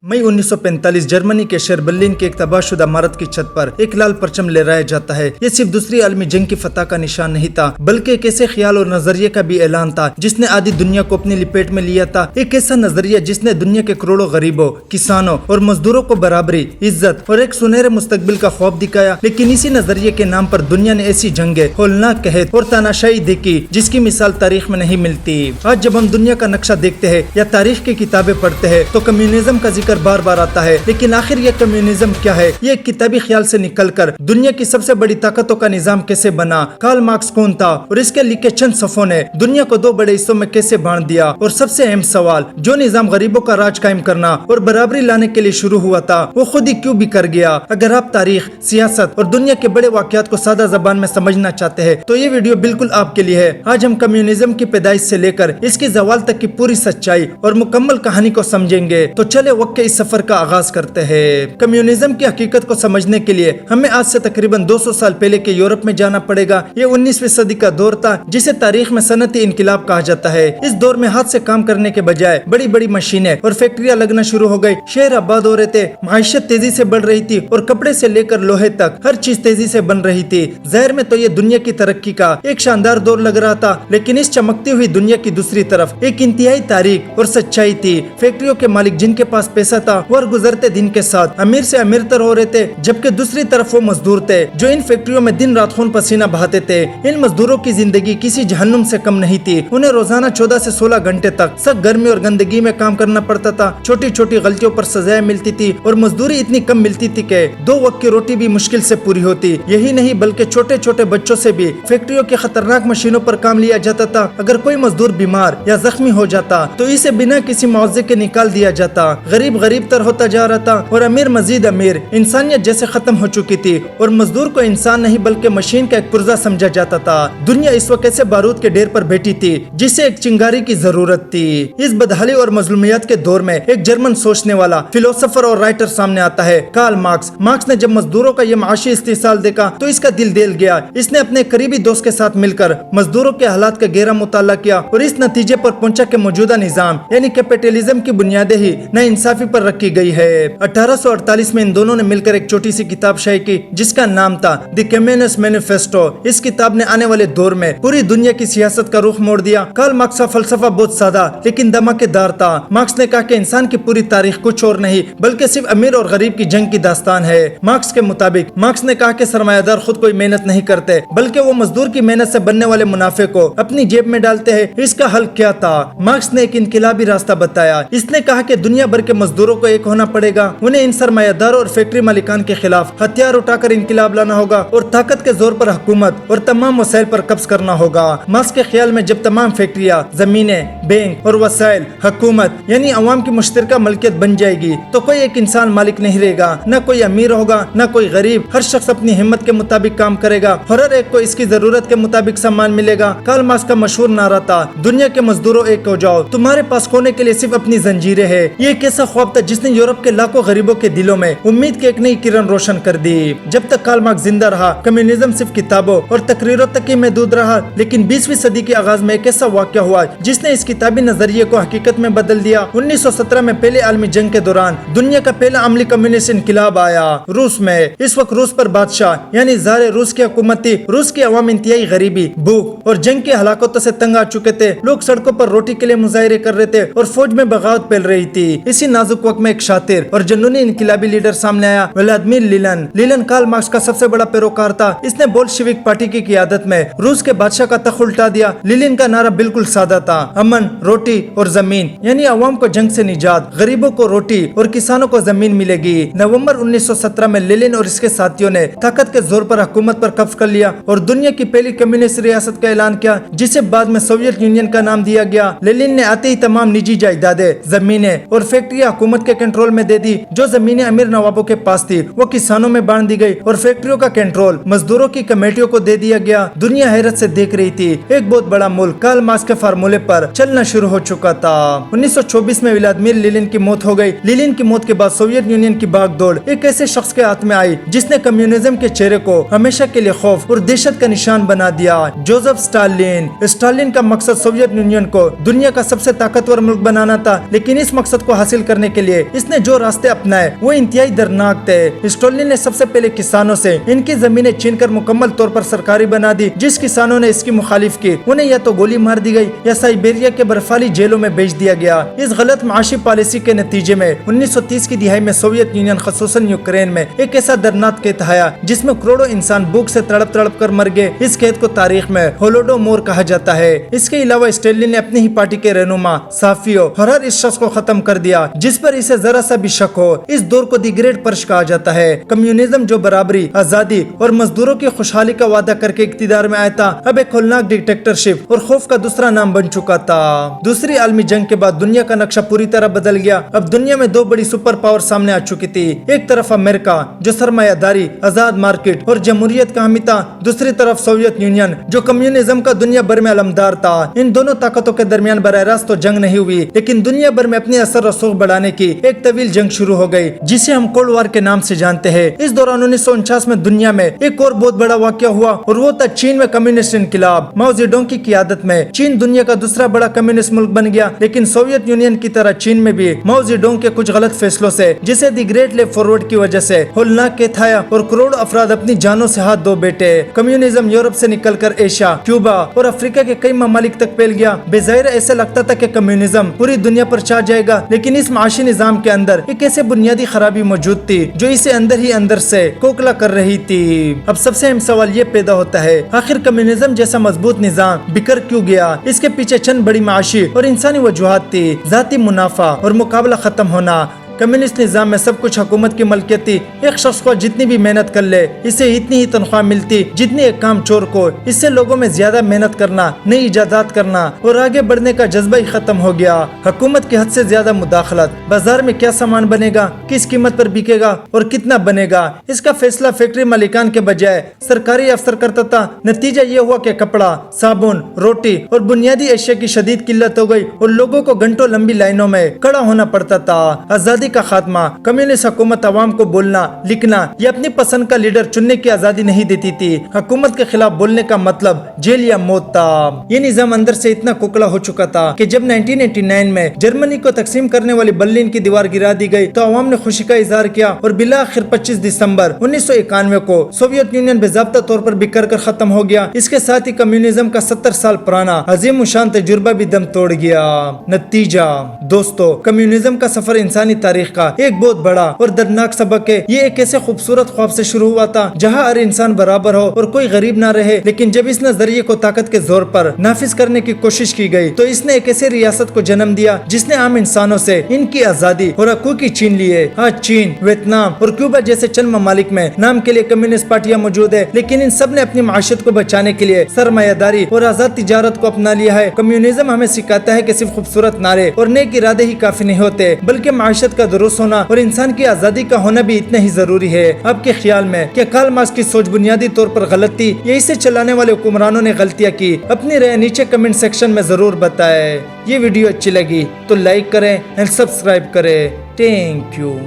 मई 1945 Germany के शहर Berlin की एक तबाहशुदा इमारत की छत पर एक लाल परचम लहराया जाता है। ये सिर्फ दूसरी आलमी जंग की फतह का निशान नहीं था, बल्कि एक ऐसे ख्याल और नजरिए का भी ऐलान था जिसने आधी दुनिया को अपनी लिपेट में लिया था। एक ऐसा नजरिया जिसने दुनिया के करोड़ों गरीबों, किसानों और मजदूरों को बराबरी, इज्जत और एक सुनहरे मुस्तकबिल का ख्वाब दिखाया। लेकिन इसी नजरिए के नाम पर दुनिया ने ऐसी जंगे, होलनाक कहत और तानाशाही देखी जिसकी मिसाल तारीख में नहीं मिलती। आज जब हम दुनिया का नक्शा देखते हैं या तारीख की किताबें पढ़ते हैं तो कम्युनिज्म का जिक्र बार बार आता है। लेकिन आखिर ये कम्युनिज्म क्या है? ये एक किताबी ख्याल से निकलकर दुनिया की सबसे बड़ी ताकतों का निजाम कैसे बना? कार्ल मार्क्स कौन था और इसके लिखे चंद सफ़ों ने दुनिया को दो बड़े हिस्सों में कैसे बांट दिया? और सबसे अहम सवाल, जो निजाम गरीबों का राज कायम करना और बराबरी लाने के लिए शुरू हुआ था, वो खुद ही क्यों बिखर गया? अगर आप तारीख, सियासत और दुनिया के बड़े वाकयात को सादा जबान में समझना चाहते हैं तो ये वीडियो बिल्कुल आपके लिए है। आज हम कम्युनिज्म की पैदाइश से लेकर इसकी जवाल तक की पूरी सच्चाई और मुकम्मल कहानी को समझेंगे। तो चले वक्त के इस सफर का आगाज करते हैं। कम्युनिज्म की हकीकत को समझने के लिए हमें आज से तकरीबन 200 साल पहले के यूरोप में जाना पड़ेगा। ये 19वीं सदी का दौर था जिसे तारीख में सनती इनकलाब कहा जाता है। इस दौर में हाथ से काम करने के बजाय बड़ी बड़ी मशीनें और फैक्ट्रियां लगना शुरू हो गई। शहर आबाद हो रहे थे, माइशत तेजी से बढ़ रही थी और कपड़े से लेकर लोहे तक हर चीज तेजी से बन रही थी। ज़ाहिर में तो ये दुनिया की तरक्की का एक शानदार दौर लग रहा था, लेकिन इस चमकती हुई दुनिया की दूसरी तरफ एक इंतहाई तारीख और सच्चाई थी। फैक्ट्रियों के मालिक जिनके पास पैसा था वो गुजरते दिन के साथ अमीर से अमीर तर हो रहे थे, जबकि दूसरी तरफ वो मजदूर थे जो इन फैक्ट्रियों में दिन रात खून पसीना बहाते थे। इन मजदूरों की जिंदगी किसी जहन्नुम से कम नहीं थी। उन्हें रोजाना 14 से 16 घंटे तक सख्त गर्मी और गंदगी में काम करना पड़ता था। छोटी छोटी गलतियों पर सजाएं मिलती थी और मजदूरी इतनी कम मिलती थी कि 2 वक्त की रोटी भी मुश्किल से पूरी होती। यही नहीं बल्कि छोटे छोटे बच्चों से भी फैक्ट्रियों की खतरनाक मशीनों पर काम लिया जाता था। अगर कोई मजदूर बीमार या जख्मी हो जाता तो इसे बिना किसी मुआवजे के निकाल दिया जाता। गरीब गरीब तर होता जा रहा था और अमीर मजीद अमीर। इंसानियत जैसे खत्म हो चुकी थी और मजदूर को इंसान नहीं बल्कि मशीन का एक पुर्जा समझा जाता था। दुनिया इस वक्त ऐसे बारूद के ढेर पर बैठी थी जिसे एक चिंगारी की जरूरत थी। इस बदहाली और मजलूमियत के दौर में एक जर्मन सोचने वाला फिलोसोफर और राइटर सामने आता है, कार्ल मार्क्स। मार्क्स ने जब मजदूरों का यह माशी इस्तेसाल देखा तो इसका दिल दहल गया। इसने अपने करीबी दोस्त के साथ मिलकर मजदूरों के हालात का गहरा मुताला किया और इस नतीजे पर पहुंचा कि मौजूदा निजाम यानी कैपिटलिज्म की बुनियादें ही नाइंसाफी पर रखी गई है। 1848 में इन दोनों ने मिलकर एक छोटी सी किताब शाये की जिसका नाम था द कम्युनिस्ट मैनिफेस्टो। इस किताब ने आने वाले दौर में पूरी दुनिया की सियासत का रुख मोड़ दिया। कार्ल मार्क्स का फलसफा बहुत सादा लेकिन धमाकेदार था। मार्क्स ने कहा कि इंसान की पूरी तारीख कुछ और नहीं बल्कि सिर्फ अमीर और गरीब की जंग की दास्तान है। मार्क्स के मुताबिक मार्क्स ने कहा कि सरमायादार खुद कोई मेहनत नहीं करते बल्कि वो मजदूर की मेहनत से बनने वाले मुनाफे को अपनी जेब में डालते हैं। इसका हल क्या था? मार्क्स ने एक इनकलाबी रास्ता बताया। इसने कहा कि दुनिया भर के मजदूरों को एक होना पड़ेगा। उन्हें इन सरमायादारों और फैक्ट्री मालिकान के खिलाफ हथियार उठाकर इनकलाब लाना होगा और ताकत के जोर पर हुकूमत और तमाम वसाइल पर कब्ज करना होगा। मार्क्स के ख्याल में जब तमाम फैक्ट्रियां, जमीनें, बैंक और वसाइल हुकूमत यानी अवाम की मुश्तरका मलकियत बन जाएगी तो कोई एक इंसान मालिक नहीं रहेगा, न कोई अमीर होगा न कोई गरीब। हर शख्स अपनी हिम्मत के मुताबिक काम करेगा और हर एक को इसकी जरूरत के मुताबिक सम्मान मिलेगा। कार्ल मार्क्स का मशहूर नारा था, दुनिया के मजदूरों एक हो जाओ, तुम्हारे पास खोने के लिए सिर्फ अपनी जंजीरें है। ये एक ऐसा ख्वाब था जिसने यूरोप के लाखों गरीबों के दिलों में उम्मीद की एक नई किरण रोशन कर दी। जब तक कार्ल मार्क्स जिंदा रहा कम्युनिज्म सिर्फ किताबों और तकरीरों तक ही महदूद रहा, लेकिन 20वीं सदी के आगाज में एक ऐसा वाकया हुआ जिसने इस किताबी नजरिए को हकीकत में बदल दिया। 1917 में पहले आलमी जंग के दौरान दुनिया का पहला अमली कम्युनिस्ट इनकलाब आया रूस में। इस वक्त रूस पर बादशाह यानी ज़ार रूस की हुकूमत थी। रूस की अवाम इंतहाई गरीबी, भूख और जंग के हलाकतों से तंग आ चुके थे। लोग सड़कों पर रोटी के लिए मुजाहरे कर रहे थे और फौज में बगावत फैल रही थी। इसी नाजुक वक्त में एक शातिर और जुनूनी इनकलाबी लीडर सामने आया, व्लादिमीर लीनिन। लीनिन कार्ल मार्क्स का सबसे बड़ा पैरोकार था। इसने बोल्शेविक पार्टी की क़ियादत में रूस के बादशाह का तख्त उल्टा दिया। लीनिन का नारा बिल्कुल सादा था, अमन, रोटी और जमीन, यानी अवाम को जंग से निजात, गरीबों को रोटी और किसानों को जमीन मिलेगी। नवंबर 1917 में लीनिन और इसके साथियों ने ताकत के जोर पर हुकूमत पर कब्ज कर लिया और दुनिया की पहली कम्युनिस्ट रियासत का ऐलान किया जिसे बाद में सोवियत यूनियन का नाम दिया गया। लीनिन ने आते ही तमाम निजी जायदादें, जमीनें और फैक्ट्रियां हुकूमत के कंट्रोल में दे दी। जो जमीनें अमीर नवाबों के पास थी वो किसानों में बांट दी गई और फैक्ट्रियों का कंट्रोल मजदूरों की कमेटियों को दे दिया गया। दुनिया हैरत से देख रही थी, एक बहुत बड़ा मुल्क कार्ल मार्क्स के फार्मूले पर चलना शुरू हो चुका था। 1924 में व्लादिमीर लीनिन की मौत हो गई। लीनिन की मौत के बाद सोवियत यूनियन की भागदौड़ एक ऐसे शख्स के हाथ में आई जिसने कम्युनिज्म के चेहरे को हमेशा के लिए खौफ और दहशत का निशान बना दिया, जोसेफ स्टालिन। स्टालिन का मकसद सोवियत यूनियन को दुनिया का सबसे ताकतवर मुल्क बनाना था, लेकिन इस मकसद को हासिल करने करने के लिए इसने जो रास्ते अपनाए वो इंतहाई दर्दनाक थे। स्टोलिन ने सबसे पहले किसानों से इनकी जमीनें छीनकर मुकम्मल तौर पर सरकारी बना दी। जिस किसानों ने इसकी मुखालिफ की उन्हें या तो गोली मार दी गई या साइबेरिया के बर्फाली जेलों में भेज दिया गया। इस गलत माशी पॉलिसी के नतीजे में 1930 की दिहाई में सोवियत यूनियन खसूसन यूक्रेन में एक ऐसा दर्दनाक कैद आया जिसमें करोड़ों इंसान भूख से तड़प तड़प कर मर गए। इस कैद को तारीख में होलोडोमोर कहा जाता है। इसके अलावा स्टालिन ने अपनी ही पार्टी के रहनुमा साफियो और हर इस शख्स को खत्म कर दिया जिस पर इसे जरा सा भी शक हो। इस दौर को दी ग्रेट पर्श कहा जाता है। कम्युनिज्म जो बराबरी, आजादी और मजदूरों की खुशहाली का वादा करके इक्तिदार में आया था, अब एक होलनाक डिक्टेटरशिप और खौफ का दूसरा नाम बन चुका था। दूसरी आलमी जंग के बाद दुनिया का नक्शा पूरी तरह बदल गया। अब दुनिया में दो बड़ी सुपर पावर सामने आ चुकी थी। एक तरफ अमेरिका जो सरमायादारी, आजाद मार्केट और जमहूरियत का हामी था, दूसरी तरफ सोवियत यूनियन जो कम्युनिज्म का दुनिया भर में अलमदार था। इन दोनों ताकतों के दरमियान बराह रास्त तो जंग नहीं हुई, लेकिन दुनिया भर में अपनी असर रसूख बढ़ाने की एक तवील जंग शुरू हो गई जिसे हम कोल्ड वार के नाम से जानते हैं। इस दौरान 1949 में दुनिया में एक और बहुत बड़ा वाकया हुआ और वो था चीन में कम्युनिस्ट इनकलाब। माओ जेडोंग की क़ियादत में चीन दुनिया का दूसरा बड़ा कम्युनिस्ट मुल्क बन गया, लेकिन सोवियत यूनियन की तरह चीन में भी माओ जेडोंग के कुछ गलत फैसलों से, जिसे दी ग्रेट लेप फॉरवर्ड की वजह से होलनाक कैद आया और करोड़ों अफराद अपनी जानों से हाथ धो बैठे। कम्युनिज्म यूरोप से निकलकर एशिया, क्यूबा और अफ्रीका के कई ममालिक तक फैल गया। बेज़ाहिर ऐसा लगता था कि कम्युनिज्म पूरी दुनिया पर छा जाएगा, लेकिन इस माशी निजाम के अंदर एक ऐसे बुनियादी खराबी मौजूद थी जो इसे अंदर ही अंदर से खोखला कर रही थी। अब सबसे अहम सवाल ये पैदा होता है, आखिर कम्युनिज्म जैसा मजबूत निजाम बिखर क्यों गया? इसके पीछे चंद बड़ी माशी और इंसानी वजूहात थी। जाती मुनाफा और मुकाबला खत्म होना। कम्युनिस्ट निजाम में सब कुछ हुकूमत की मलकियत थी। एक शख्स को जितनी भी मेहनत कर ले इसे इतनी ही तनख्वाह मिलती जितनी एक काम चोर को। इससे लोगों में ज्यादा मेहनत करना, नई इजादात करना और आगे बढ़ने का जज्बा ही खत्म हो गया। हुकूमत की हद से ज्यादा मुदाखलत, बाजार में क्या सामान बनेगा, किस कीमत पर बिकेगा और कितना बनेगा, इसका फैसला फैक्ट्री मालिकान के बजाय सरकारी अफसर करता था। नतीजा ये हुआ कि कपड़ा, साबुन, रोटी और बुनियादी अशिया की शदीद किल्लत हो गई और लोगों को घंटों लंबी लाइनों में खड़ा होना पड़ता था। आजादी का खात्मा, कम्युनिस्ट हुकूमत अवाम को बोलना, लिखना या अपनी पसंद का लीडर चुनने की आजादी नहीं देती थी। हुकूमत के खिलाफ बोलने का मतलब जेल या मौत था। ये निजाम अंदर से इतना खोखला हो चुका था कि जब 1989 में जर्मनी को तकसीम करने वाली बर्लिन की दीवार गिरा दी गई तो अवाम ने खुशी का इजहार किया और बिला आखिर 25 दिसंबर 1991 को सोवियत यूनियन बेजाब्ता तौर पर बिखर कर खत्म हो गया। इसके साथ ही कम्युनिज्म का 70 साल पुराना अजीम शान तजुर्बा भी दम तोड़ गया। नतीजा दोस्तों, कम्युनिज्म का सफर इंसानी तारीख का एक बहुत बड़ा और दर्दनाक सबक है। ये एक ऐसे खूबसूरत ख्वाब से शुरू हुआ था जहां हर इंसान बराबर हो और कोई गरीब ना रहे, लेकिन जब इस नजरिए को ताकत के जोर पर नाफिज करने की कोशिश की गई तो इसने एक ऐसी रियासत को जन्म दिया जिसने आम इंसानों से इनकी आजादी और हकूक की छीन लिए। आज चीन, वियतनाम और क्यूबा जैसे चंद ममालिक में नाम के लिए कम्युनिस्ट पार्टियां मौजूद है, लेकिन इन सब ने अपनी माशियत को बचाने के लिए सरमायादारी और आजाद तिजारत को अपना लिया है। कम्युनिज्म हमें सिखाता है कि सिर्फ खूबसूरत नारे और नेक इरादे ही काफी नहीं होते, बल्कि माशियत का दुरुस्त होना और इंसान की आजादी का होना भी इतना ही जरूरी है। आपके ख्याल में क्या कार्ल मार्क्स की सोच बुनियादी तौर पर गलत थी या इसे चलाने वाले हुक्मरानों ने गलतियां की? अपनी राय नीचे कमेंट सेक्शन में जरूर बताएं। ये वीडियो अच्छी लगी तो लाइक करें एंड सब्सक्राइब करें। Thank you.